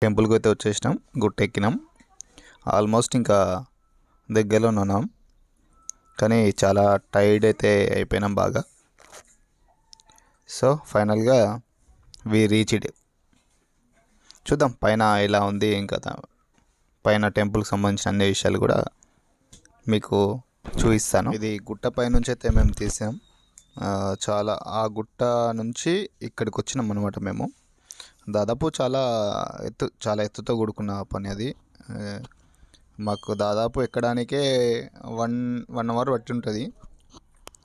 టెంపుల్కి అయితే వచ్చేసినాం, గుట్ట ఎక్కినాం. ఆల్మోస్ట్ ఇంకా దగ్గరలో ఉన్నాం, కానీ చాలా టైర్డ్ అయితే అయిపోయినాం బాగా. సో ఫైనల్గా వి రీచ్డ్. చూద్దాం పైన ఎలా ఉంది, ఏం కదా, పైన టెంపుల్కి సంబంధించిన అన్ని విషయాలు కూడా మీకు చూపిస్తాను. ఇది గుట్ట పై నుంచి అయితే మేము తీసాం. చాలా ఆ గుట్ట నుంచి ఇక్కడికి వచ్చినాం అనమాట. మేము దాదాపు చాలా ఎత్తుతో కూడుకున్న పని అది. మాకు దాదాపు ఎక్కడానికే వన్ అవర్ పట్టి ఉంటుంది,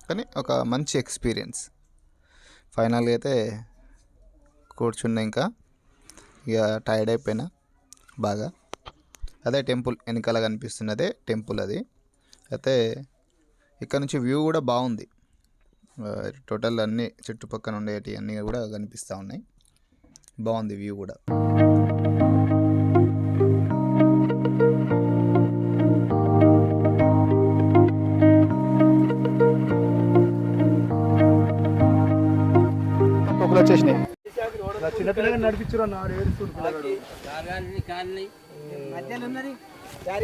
కానీ ఒక మంచి ఎక్స్పీరియన్స్. ఫైనల్గా అయితే కూర్చున్నా, ఇంకా ఇక టైర్డ్ అయిపోయినా బాగా. అదే టెంపుల్ వెనకాల కనిపిస్తున్నదే టెంపుల్ అది. అయితే ఇక్కడ నుంచి వ్యూ కూడా బాగుంది. టోటల్ అన్నీ చుట్టుపక్కల ఉండేవి అన్నీ కూడా కనిపిస్తూ ఉన్నాయి. బాగుంది వ్యూ కూడా. వచ్చేసినాయి.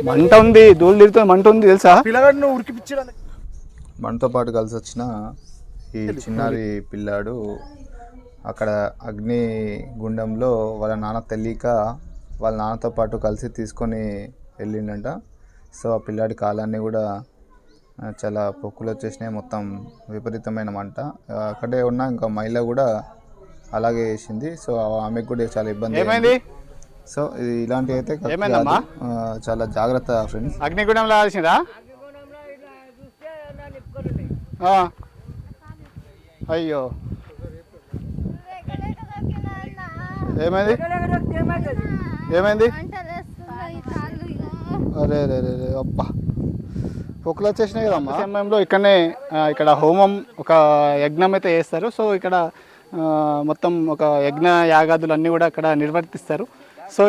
మంట ఉంది, దూలు తిరుగుతుంది, మంట ఉంది తెలుసా. పిల్లగాడు ఉరికిపిచ్చాడు. మనతో పాటు కలిసి వచ్చిన ఈ చిన్నారి పిల్లాడు అక్కడ అగ్ని గుండంలో వాళ్ళ నాన్న తెలియక వాళ్ళ నాన్నతో పాటు కలిసి తీసుకొని వెళ్ళిండంట. సో ఆ పిల్లాడి కాలాన్ని కూడా చాలా పొక్కులు వచ్చేసినాయి, మొత్తం విపరీతమైన మంట. అక్కడే ఉన్న ఇంకా మహిళ కూడా అలాగే వేసింది. సో ఆమెకు కూడా చాలా ఇబ్బంది అయింది. సో ఇలాంటివి అయితే చాలా జాగ్రత్త ఫ్రెండ్స్. అగ్నిగుండంలో ఆల్సిందా? అయ్యో, ఏమైంది ఏమైంది? అరే రే రే రే, అబ్బా పొక్కులు వచ్చేసినాయి కదమ్మా. సమయంలో ఇక్కడ హోమం, ఒక యజ్ఞం అయితే చేస్తారు. సో ఇక్కడ మొత్తం ఒక యజ్ఞ యాగాదులు అన్నీ కూడా అక్కడ నిర్వర్తిస్తారు. సో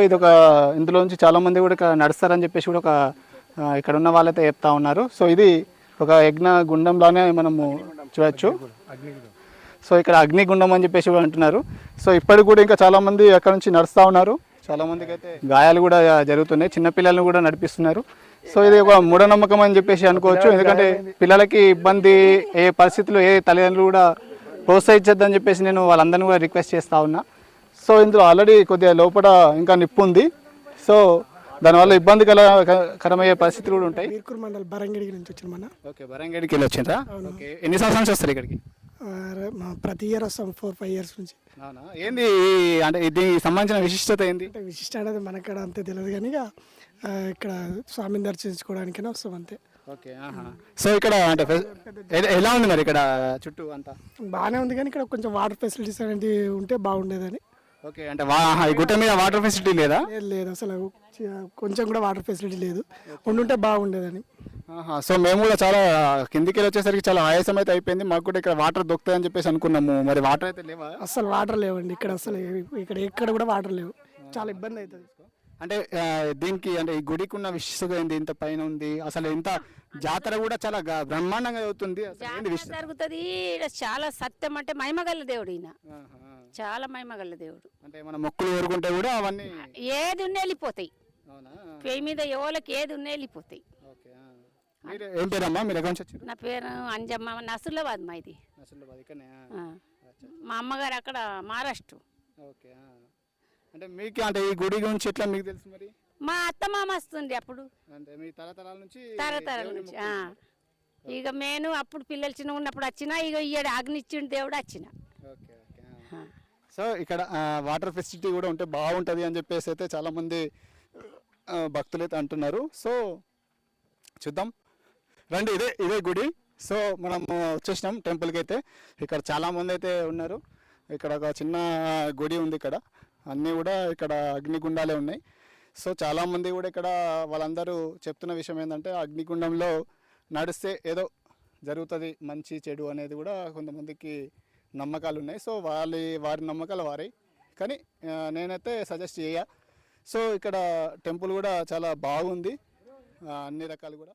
ఇందులో నుంచి చాలామంది కూడా ఇక్కడ నడుస్తారని చెప్పేసి కూడా ఇక్కడ ఉన్న వాళ్ళైతే చెప్తా ఉన్నారు. సో ఇది ఒక యజ్ఞ గుండంలానే మనము చూడవచ్చు. సో ఇక్కడ అగ్నిగుండం అని చెప్పేసి కూడా అంటున్నారు. సో ఇప్పటికి కూడా ఇంకా చాలామంది అక్కడ నుంచి నడుస్తూ ఉన్నారు. చాలామందికి అయితే గాయాలు కూడా జరుగుతున్నాయి, చిన్నపిల్లలను కూడా నడిపిస్తున్నారు. సో ఇది ఒక మూఢనమ్మకం అని చెప్పేసి అనుకోవచ్చు. ఎందుకంటే పిల్లలకి ఇబ్బంది ఏ పరిస్థితుల్లో ఏ తల్లిదండ్రులు కూడా ప్రోత్సహించద్దని చెప్పేసి నేను వాళ్ళందరినీ కూడా రిక్వెస్ట్ చేస్తూ ఉన్నా. సో ఇందులో ఆల్రెడీ కొద్దిగా లోపల ఇంకా నిప్పు ఉంది. సో దానివల్ల ఇబ్బందికరమయ్యే పరిస్థితులు కూడా ఉంటాయి. మండల్ బరంగడికి నుంచి వచ్చిన మన. ఓకే, బరంగడికి వెళ్ళి వచ్చిందా? ఓకే, ఎన్ని సంవత్సరాల నుంచి వస్తారు ఇక్కడికి? ప్రతి ఇయర్ వస్తాం, 4-5 years నుంచి. అవునా? ఏంది అంటే దీనికి సంబంధించిన విశిష్టత ఏంది? అంటే విశిష్ట అనేది మనక్కడ అంతే తెలియదు, కానీ ఇక్కడ స్వామిని దర్శించుకోవడానికైనా వస్తాం అంతే. ఓకే. సో ఇక్కడ అంటే ఎలా ఉంది మరి ఇక్కడ చుట్టూ అంతా? బాగానే ఉంది, కానీ ఇక్కడ కొంచెం వాటర్ ఫెసిలిటీస్ అనేది ఉంటే బాగుండేదని. ఓకే, అంటే ఈ గుట్ట మీద వాటర్ ఫెసిలిటీ లేదా? లేదు, అసలు కొంచెం కూడా వాటర్ ఫెసిలిటీ లేదు, ఉండుంటే బాగుండేదని. సో మేము కూడా చాలా కిందికి వెళ్ళి వచ్చేసరికి చాలా ఆయాసం అయితే అయిపోయింది. మాకు కూడా ఇక్కడ వాటర్ దొరుకుతాయని చెప్పేసి అనుకున్నాము. మరి వాటర్ అయితే లేవా? అసలు వాటర్ లేవండి ఇక్కడ, అసలు ఎక్కడ కూడా వాటర్ లేవు, చాలా ఇబ్బంది అవుతుంది. అంటే దీనికి అంటే ఈ గుడికి ఉన్న విశిష్టత ఏంది? ఇంత పైన ఉంది, అసలు ఇంత జాతర కూడా చాలా బ్రహ్మాండంగా అవుతుంది. జరుగుతుంది చాలా సత్యం, అంటే మహిమగల్ల దేవుడు ఈయన, చాలా మహిమగల్ల దేవుడు. అంటే మన మొక్కులు కోరుకుంటే కూడా అవన్నీ ఏది ఉన్న వెళ్ళిపోతాయి, పేయి మీద ఎవరికి ఏది ఉన్న వెళ్ళిపోతాయి. ఏం పేరమ్మా మీరు? ఎక్కడ నుంచి వచ్చారు? నా పేరు అంజమ్మ, నసులాబాద్ మా ఇది. మా అమ్మగారు అక్కడ మహారాష్ట్ర. ఓకే, అంటే మీకు అంటే ఈ గుడి గురించి ఎట్లా మీకు తెలుసు మరి? మా అత్త మామ వస్తుంది అప్పుడు, అంటే మీ తరతరాల నుంచి. ఇక నేను అప్పుడు పిల్లలు చిన్న ఉన్నప్పుడు వచ్చిన, ఇక ఇయ్యాడు అగ్నిచ్చిండు దేవుడు వచ్చిన. Okay okay. సో ఇక్కడ వాటర్ ఫెసిలిటీ కూడా ఉంటే బాగుంటుంది అని చెప్పేసి అయితే చాలామంది భక్తులు అయితే అంటున్నారు. సో చూద్దాం రండి, ఇదే గుడి. సో మనం వచ్చేసినాం టెంపుల్కి అయితే. ఇక్కడ చాలామంది అయితే ఉన్నారు. ఇక్కడ ఒక చిన్న గుడి ఉంది, ఇక్కడ అన్నీ కూడా ఇక్కడ అగ్నిగుండాలే ఉన్నాయి. సో చాలామంది కూడా ఇక్కడ వాళ్ళందరూ చెప్తున్న విషయం ఏంటంటే అగ్నిగుండంలో నడిస్తే ఏదో జరుగుతుంది, మంచి చెడు అనేది కూడా కొంతమందికి నమ్మకాలు ఉన్నాయి. సో వారి నమ్మకాలు వారి, కానీ నేనైతే సజెస్ట్ చేయ. సో ఇక్కడ టెంపుల్ కూడా చాలా బాగుంది, అన్ని రకాలు కూడా.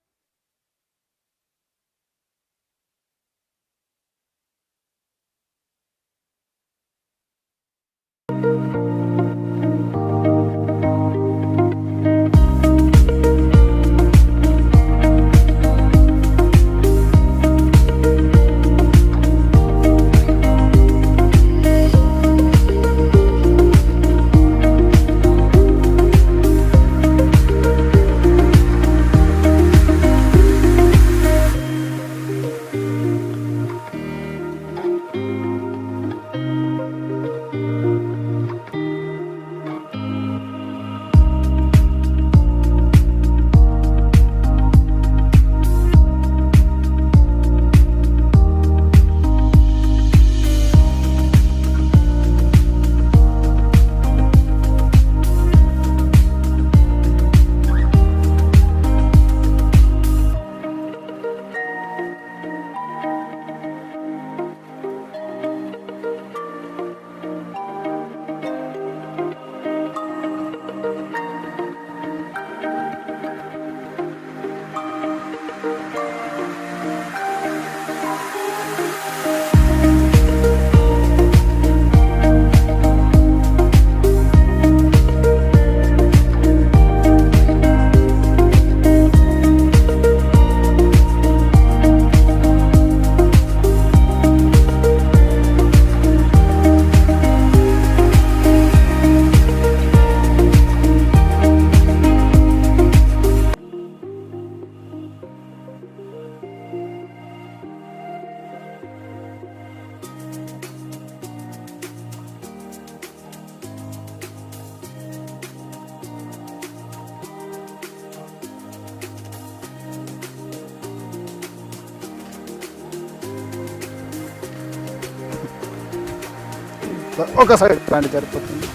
ఒక సైడ్ ప్యాంట్ సరిపోతుంది.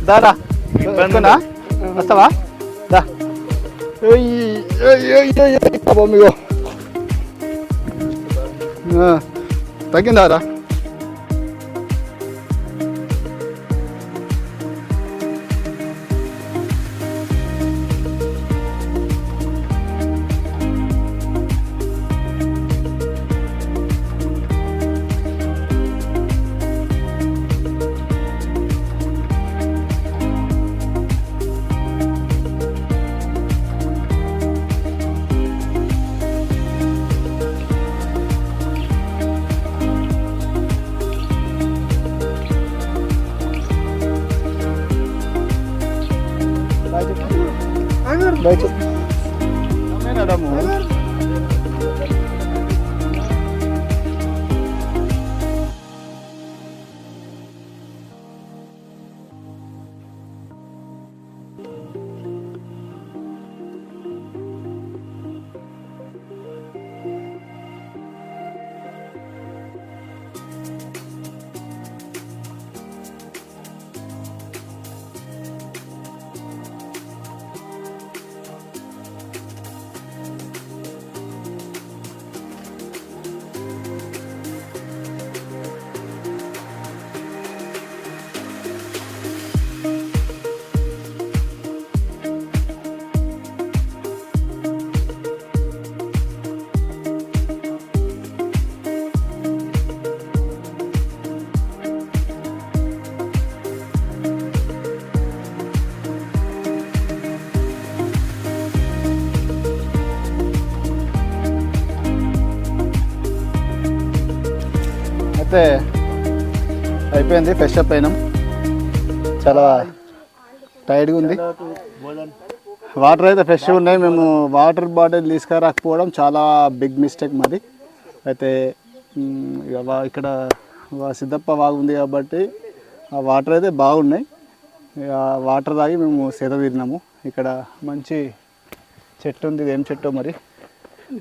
దారా ఎక్కునా వస్తావా? దా MIGO తగ్గిందారా? Baca. Main ada mu. అయితే అయిపోయింది, ఫ్రెష్ అప్ అయినాం. చాలా టైర్డ్గా ఉంది. వాటర్ అయితే ఫ్రెష్గా ఉన్నాయి. మేము వాటర్ బాటిల్ తీసుకురాకపోవడం చాలా బిగ్ మిస్టేక్ మాది. అయితే ఇక్కడ సిద్ధప్ప వాగు ఉంది కాబట్టి ఆ వాటర్ అయితే బాగున్నాయి. వాటర్ తాగి మేము సేద తీరినాము. ఇక్కడ మంచి చెట్టు ఉంది, ఇది ఏం చెట్టు మరి,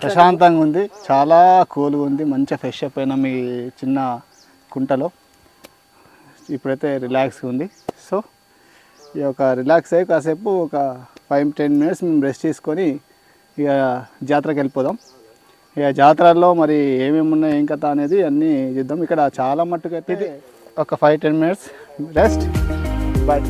ప్రశాంతంగా ఉంది, చాలా కూల్గా ఉంది. మంచిగా ఫ్రెష్ అప్ అయినాం ఈ చిన్న కుంటలో. ఇప్పుడైతే రిలాక్స్గా ఉంది. సో ఈ ఒక రిలాక్స్ అయ్యి కాసేపు ఒక 5-10 మినిట్స్ మేము రెస్ట్ తీసుకొని ఇక జాతరకి వెళ్ళిపోదాం. ఇక జాతరలో మరి ఏమేమి ఉన్నాయి ఏం కథ అనేది అన్నీ చూద్దాం. ఇక్కడ చాలా మట్టుకు అయితే ఒక 5-10 మినిట్స్ రెస్ట్. బాయ్.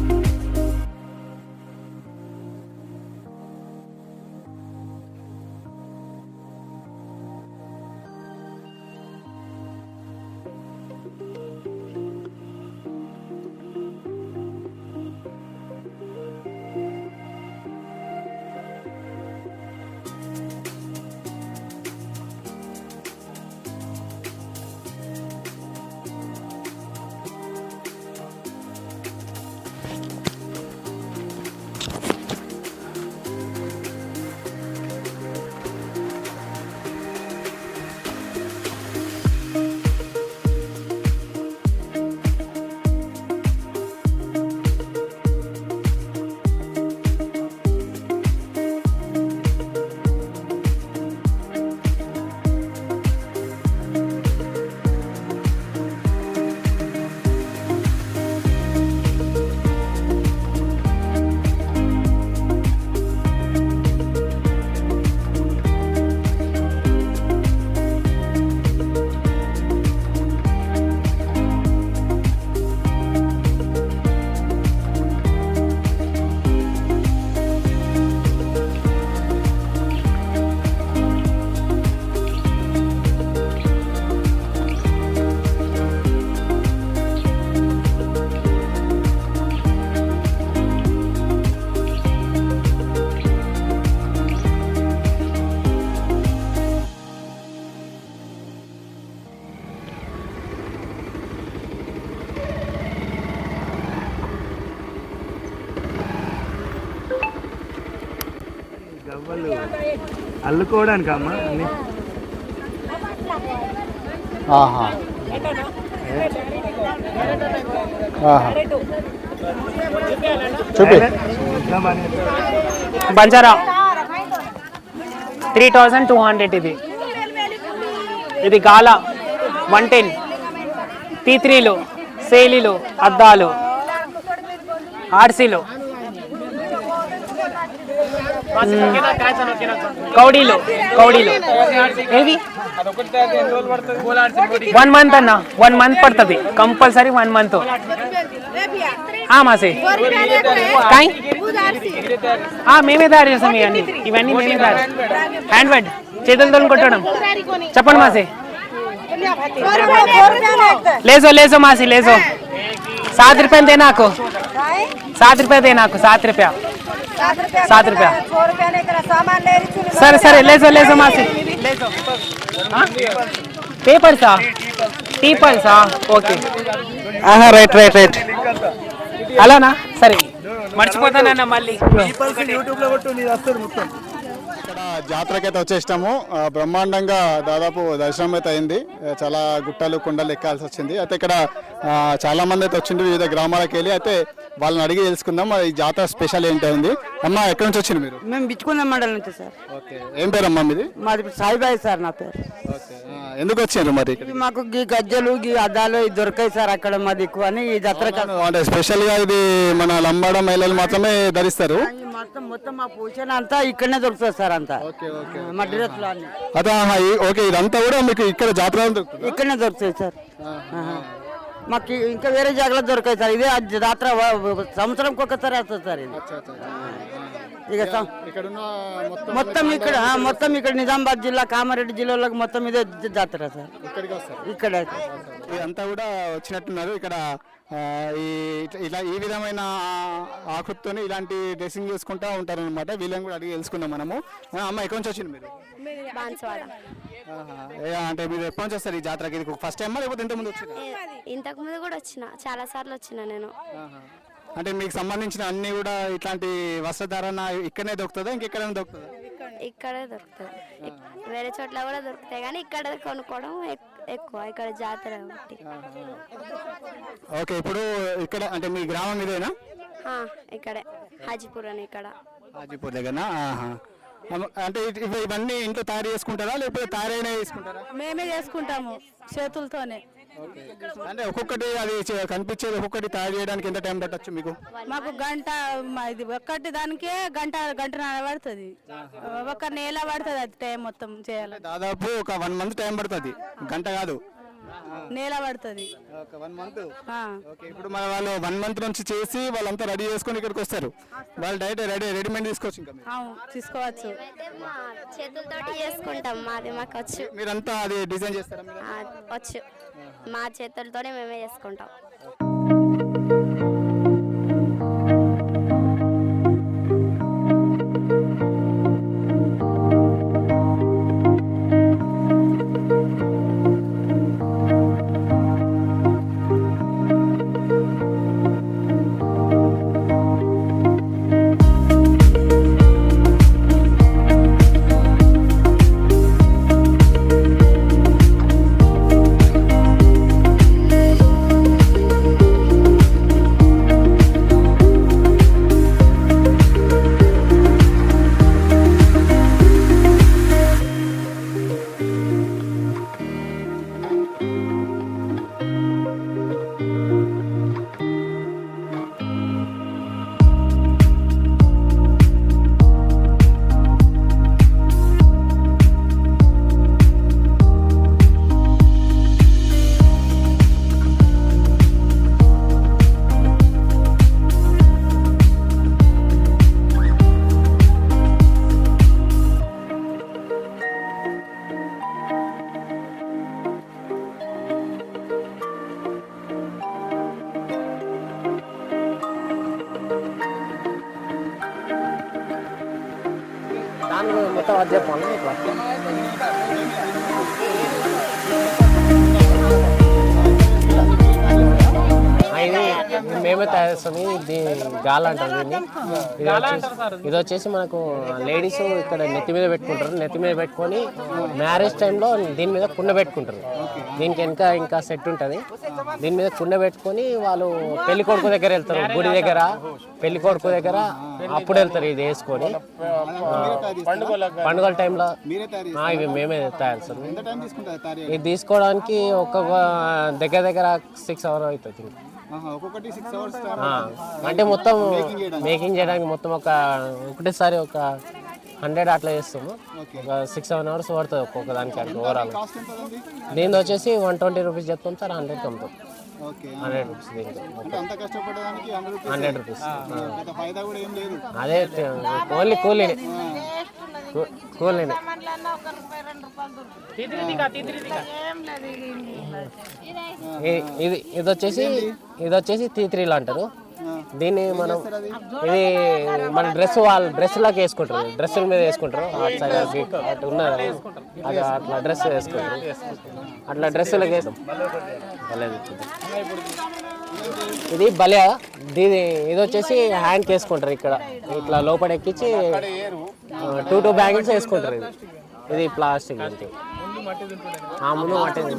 అల్లుకోవడానికి అమ్మా అన్ని. బంజారా 3200 ఇది. ఇది గాలా 110. తీత్రీలు, సేలీలు, అద్దాలు, ఆర్సీలు, కౌడీలు ఏది 1 month అన్న 1 month పడుతుంది కంపల్సరీ 1 month మాసే కాయ్ మేమే తయారు చేస్తాం ఇవన్నీ మేమే తయారు హ్యాండ్ వెడ్ చేతులతో కొట్టడం చెప్పండి మాసే లేజో మాసి లేజో 7 रुपये देना आपको 7 रुपये देना आपको 7 रुपया 7 रुपया సరే లేజో మాసి లేజో పేపర్సా టీపర్సా ఓకే రైట్ అలానా సరే మర్చిపోతానన్న మళ్ళీ ఇక్కడ జాతరకైతే వచ్చేసినాము బ్రహ్మాండంగా దాదాపు దర్శనం అయితే అయింది చాలా గుట్టలు కొండలు ఎక్కాల్సి వచ్చింది అయితే ఇక్కడ చాలా మంది అయితే వచ్చింది వివిధ గ్రామాలకు వెళ్ళి అయితే వాళ్ళని అడిగి తెలుసుకుందాం ఈ జాతర స్పెషల్ ఏంటి ఉంది అమ్మా ఎక్కడి నుంచి వచ్చింది మీరు మేము బిచ్చుకుందాం మండలం నుంచి సార్ ఓకే ఏం పేరు అమ్మా మీది మాది సాయిబాయి సార్ నా పేరు ఓకే ఎందుకు వచ్చారు మరి ఇవి మాకు గీ గజ్జలు గీ అద్దాలు ఇవి దొరికాయి సార్ అక్కడ మాది ఎక్కువ అని ఈ జాతర అంటే స్పెషల్ గా ఇది మన లంబాడ మహిళలు మాత్రమే ధరిస్తారు మొత్తం మా పూజన అంతా ఇక్కడనే దొరుకుతుంది సార్ అంతా మా డ్రెస్ లో అన్ని అదే ఓకే ఇదంతా కూడా మీకు ఇక్కడ జాతర ఇక్కడనే దొరుకుతాయి సార్ మాకు ఇంకా వేరే జాగాలో దొరకాయి సార్ ఇదే జాతర సంవత్సరంకి ఒకసారి వస్తుంది సార్ ఇది ఇక మొత్తం ఇక్కడ నిజామాబాద్ జిల్లా కామారెడ్డి జిల్లాలకు మొత్తం ఇదే జాతర సార్ ఇక్కడ ఇదంతా కూడా వచ్చినట్టున్నారు ఇక్కడ ఇలా ఈ విధమైన ఆకృతితోనే ఇలాంటి డ్రెస్సింగ్ చేసుకుంటా ఉంటారు అనమాట వీళ్ళని కూడా అడిగి తెలుసుకున్నాం మనము అమ్మ ఎక్కడి నుంచి వచ్చింది మీరు అంటే మీరు ఎప్పటి నుంచి వస్తారు ఈ జాతరకి ఇది ఫస్ట్ టైం లేకపోతే ఇంతకుముందు వచ్చిన ఇంతకుముందు కూడా వచ్చిన చాలా సార్లు వచ్చిన నేను అంటే మీకు సంబంధించిన అన్ని కూడా ఇట్లాంటి వస్త్రధారణ ఇక్కడనే దొరుకుతుందా ఇంకెక్కడైనా దొరుకుతుందా ఇక్కడే దొరుకుతుంది వేరే చోట్ల కూడా దొరుకుతాయి కానీ ఇక్కడ కొనుక్కోవడం ఎక్కువ ఇక్కడ జాతర ఒకటి ఓకే ఇప్పుడు ఇక్కడ అంటే మీ గ్రామం ఇదేనా ఇక్కడే హాజీపూర్ అని ఇక్కడ హాజీపూర్ దగ్గర అంటే ఇవన్నీ ఇంట్లో తయారు చేసుకుంటారా లేకపోతే తయారైన చేసుకుంటారా మేమే చేసుకుంటాము చేతులతోనే అంటే ఒక్కొక్కటి అది కనిపించేది ఒక్కొక్కటి తయారు చేయడానికి ఎంత టైం పట్టచ్చు మీకు మాకు గంట ఇది ఒక్కటి దానికే గంటన్నర పడుతుంది ఒక నెల పడుతుంది అది టైం మొత్తం చేయాలి దాదాపు ఒక 1 month టైం పడుతుంది గంట కాదు నెల పడుతుంది ఇప్పుడు మన వాళ్ళు 1 month నుంచి చేసి వాళ్ళంతా రెడీ చేసుకొని ఇక్కడికి వస్తారు వాళ్ళు డైరెక్ట్ రెడీమేడ్ తీసుకోవచ్చు ఇంకా తీసుకోవచ్చు చేతులతోటి చేసుకుంటాం మాది మాకు వచ్చు మీరంతా అది డిజైన్ చేస్తారా వచ్చు మా చేతులతోనే మేమే చేసుకుంటాం మొత్తం అది చెప్పాలి ఇది మేమే తయారు చేస్తాం. ఇది గాల అంటారు దీన్ని. ఇది వచ్చేసి మనకు లేడీస్ ఇక్కడ నెత్తి మీద పెట్టుకుంటారు. నెత్తి మీద పెట్టుకొని మ్యారేజ్ టైంలో దీని మీద కుండ పెట్టుకుంటారు. దీనికి ఇంకా సెట్ ఉంటుంది. దీని మీద కుండ పెట్టుకొని వాళ్ళు పెళ్లి కొడుకు దగ్గర వెళ్తారు. గుడి దగ్గర పెళ్లి కొడుకు దగ్గర అప్పుడు వెళ్తారు ఇది వేసుకొని. పండుగల టైంలో ఇవి మేమే తయారు చేస్తాం. ఇది తీసుకోవడానికి దగ్గర 6 hours అవుతుంది. అంటే మొత్తం మేకింగ్ చేయడానికి మొత్తం ఒకటేసారి 100 అట్లా చేస్తాము. 6-7 hours పడుతుంది ఒక్కొక్క దానికి. అంటే ఓవరాల్ దీని వచ్చేసి 120 రూపీస్ చెప్తాం సార్. 100 అమ్ముతాం. 100 రూపీస్ దీనికి 100 రూపీస్. అదే ఓన్లీ కూలీనే. ఇది వచ్చేసి తీత్రీలు అంటారు దీన్ని. మనం ఇది మన డ్రెస్ లాగా వేసుకుంటారు. డ్రెస్సుల మీద వేసుకుంటారు. అటు ఉన్నది అది అట్లా డ్రెస్ వేసుకుంటారు. అట్లా డ్రెస్సులకు వేస్తాం. ఇది బలియా. ఇది వచ్చేసి హ్యాండ్కి వేసుకుంటారు. ఇక్కడ ఇట్లా లోపల ఎక్కించి 2 బ్యాంగిల్స్ వేసుకుంటారు. ఇది ప్లాస్టిక్ అంతే. ముందు మట్టి ఇది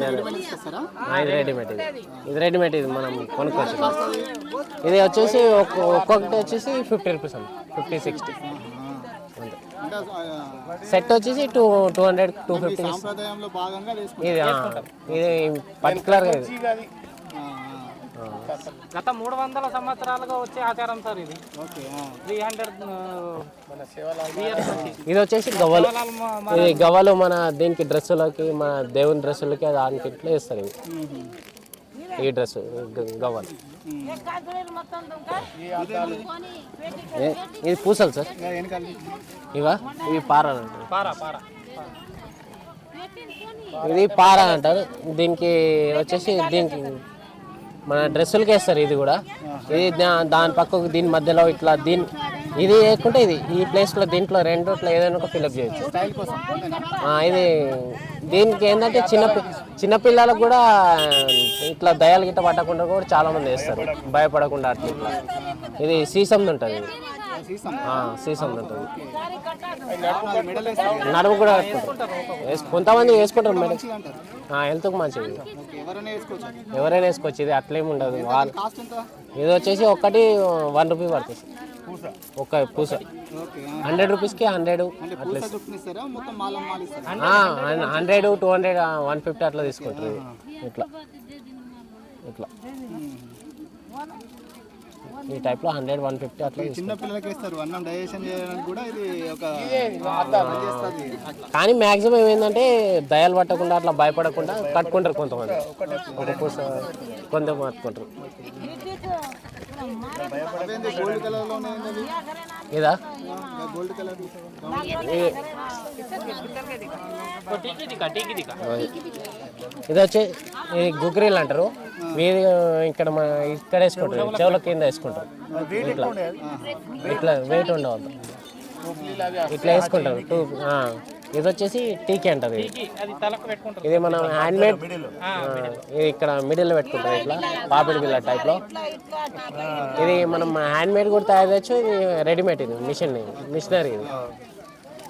రెడీమేడ్. ఇది రెడీమేడ్. ఇది మనం కొనుక్కోవచ్చు. ఇది వచ్చేసి ఒక్కొక్కటి వచ్చేసి 50 రూపీస్ అండి. 50-60 అంతే. సెట్ వచ్చేసి 200-250. ఇది పర్టికులర్గా ఇది గత 300 సంవత్సరాలుగా వచ్చే ఆచారం సార్ ఇది. 300 ఇది వచ్చేసి గవ్వలు. ఇది గవ్వలు మన దీనికి డ్రెస్సులకి, మన దేవుని డ్రెస్సులకి దానికి ఇట్లా వేస్తారు. ఇవి ఈ డ్రెస్ గవ్వలు. ఇది పూసలు సార్. ఇవి పారా అంటారు. ఇది పారా అంటారు. దీనికి వచ్చేసి దీనికి మన డ్రెస్సులకి వేస్తారు. ఇది కూడా ఇది దాని పక్కకు దీని మధ్యలో ఇట్లా ఇది వేయకుంటే ఈ ప్లేస్లో దీంట్లో 2 ఇట్లా ఏదైనా ఒక ఫిల్అప్ చేయొచ్చు. ఇది దీనికి ఏంటంటే చిన్నపిల్లలకు కూడా ఇట్లా దయాలు గిట్ట పట్టకుండా కూడా చాలామంది వేస్తారు. భయపడకుండా అట్లా ఇట్లా. ఇది సీసంది ఉంటుంది. సీసంది ఉంటుంది. నడుము కూడా కొంతమంది వేసుకుంటారు మేడం. హెల్త్కి మంచిది. ఎవరైనా వేసుకోవచ్చు. ఇది అట్లేమి ఉండదు. ఇది వచ్చేసి ఒక్కటి 1 రూపీ పడుతుంది. ఒక పూస 100 రూపీస్కి 100 అట్లా 100, 200, 150 అట్లా తీసుకుంటారు. ఇట్లా ఈ టైప్లో 100, 150 అట్లా చిన్న పిల్లలకి ఇస్తారు. అన్నం డైజెషన్ చేయడానికి కూడా ఇది ఒక కానీ మ్యాక్సిమం ఏమైందంటే దయాలు పట్టకుండా అట్లా భయపడకుండా కట్టుకుంటారు. కొంతమంది ఒక పూస కొంతమంది కట్టుకుంటారు. ఇదా గోల్డ్ కలర్ ఇది వచ్చి ఇది గుగ్రీలు అంటారు. మీరు ఇక్కడ వేసుకుంటారు. చెవుల కింద వేసుకుంటారు. ఇట్లా వెయిట్ ఉండవద్దు. ఇట్లా వేసుకుంటారు. ఇది వచ్చేసి టీకి అంటారు. ఇది మనం హ్యాండ్మేడ్. ఇది ఇక్కడ మిడిల్లో పెట్టుకుంటారు. ఇట్లా పాపిడి బిల్ల టైప్లో. ఇది మనం హ్యాండ్మేడ్ కూడా తయారు చేయొచ్చు. ఇది రెడీమేడ్. ఇది మిషనరీ. ఇది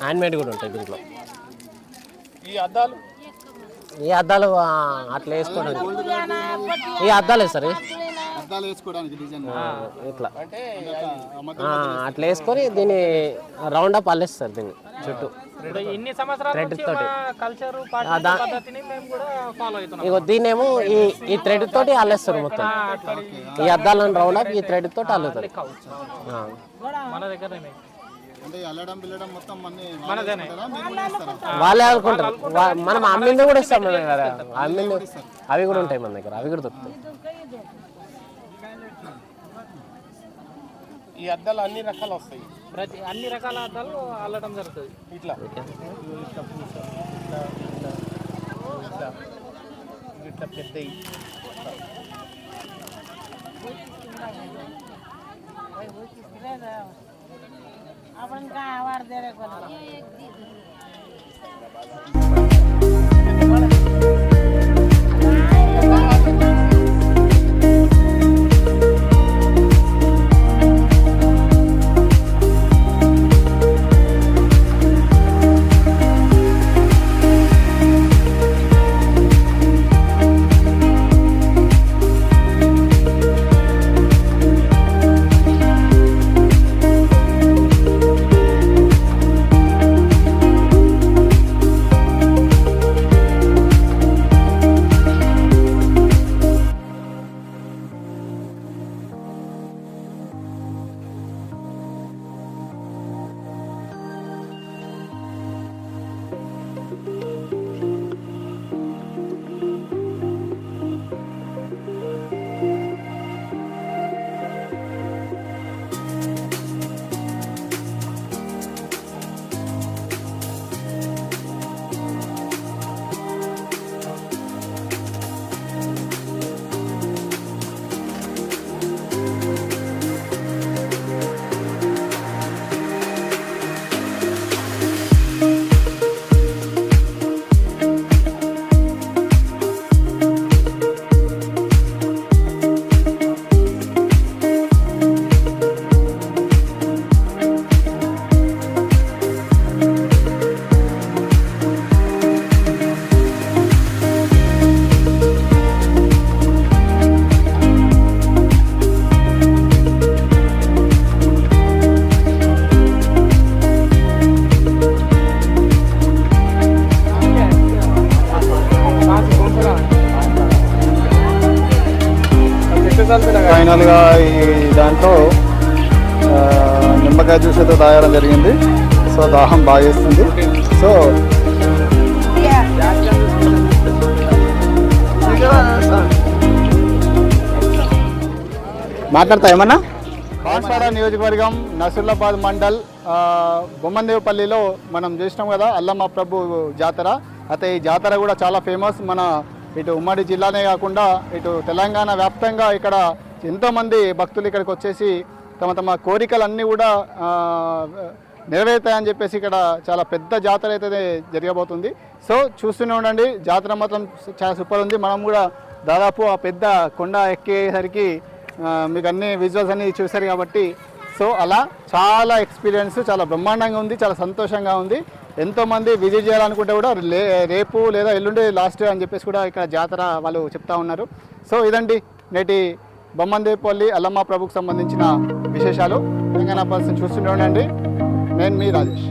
హ్యాండ్మేడ్ కూడా ఉంటాయి దీంట్లో. ఈ అద్దాలు అట్లా వేసుకోవడానికి. ఈ అద్దాలే సార్. ఇట్లా అట్లా వేసుకొని దీన్ని రౌండ్ అప్ అల్లేస్తారు. దీన్ని చుట్టూ థ్రెడ్ తోటి. ఇగో దీన్నేమో ఈ థ్రెడ్ తోటి అల్లేస్తారు మొత్తం. ఈ అద్దాలను రౌండ్ అప్ ఈ థ్రెడ్ తోటి అల్లుతారు. వాళ్ళే అనుకుంటారు. మనం అమ్మింది కూడా ఇస్తాం మన దగ్గర. అమ్మింది అవి కూడా ఉంటాయి మన దగ్గర. అవి కూడా దొరుకుతాయి. ఈ అద్దాలు అన్ని రకాలు వస్తాయి. అన్ని రకాల అద్దాలు అల్లడం జరుగుతుంది. ఇట్లా పెద్దవి ఫైనల్గా ఈ దాంట్లో నిమ్మకాయ జ్యూస్ అయితే తాగడం జరిగింది. సో దాహం బాగా వేస్తుంది. సో మాట్లాడతా ఏమన్నా? బాన్స్వాడ నియోజకవర్గం నసుర్లాబాద్ మండల్ బొమ్మన్దేవపల్లిలో మనం చూసినాం కదా అల్లమ్మ ప్రభు జాతర. అయితే ఈ జాతర కూడా చాలా ఫేమస్. మన ఇటు ఉమ్మడి జిల్లానే కాకుండా ఇటు తెలంగాణ వ్యాప్తంగా ఇక్కడ ఎంతోమంది భక్తులు ఇక్కడికి వచ్చేసి తమ తమ కోరికలన్నీ కూడా నెరవేరుతాయని చెప్పేసి ఇక్కడ చాలా పెద్ద జాతర అయితే జరగబోతుంది. సో చూస్తూనే ఉండండి, జాతర మాత్రం చాలా సూపర్ ఉంది. మనం కూడా దాదాపు ఆ పెద్ద కొండ ఎక్కేసరికి మీకు అన్ని విజువల్స్ అన్ని చూశారు కాబట్టి సో అలా చాలా ఎక్స్పీరియన్స్ చాలా బ్రహ్మాండంగా ఉంది, చాలా సంతోషంగా ఉంది. ఎంతోమంది విజిట్ చేయాలనుకుంటే కూడా రేపు లేదా ఎల్లుండి లాస్ట్ అని చెప్పేసి కూడా ఇక్కడ జాతర వాళ్ళు చెప్తా ఉన్నారు. సో ఇదండి నేటి బొమ్మన్దేవపల్లి అల్లమ్మ ప్రభుకు సంబంధించిన విశేషాలు. తెలంగాణ పర్సన్ చూస్తూనే ఉండండి. నేను మీ రాజేష్.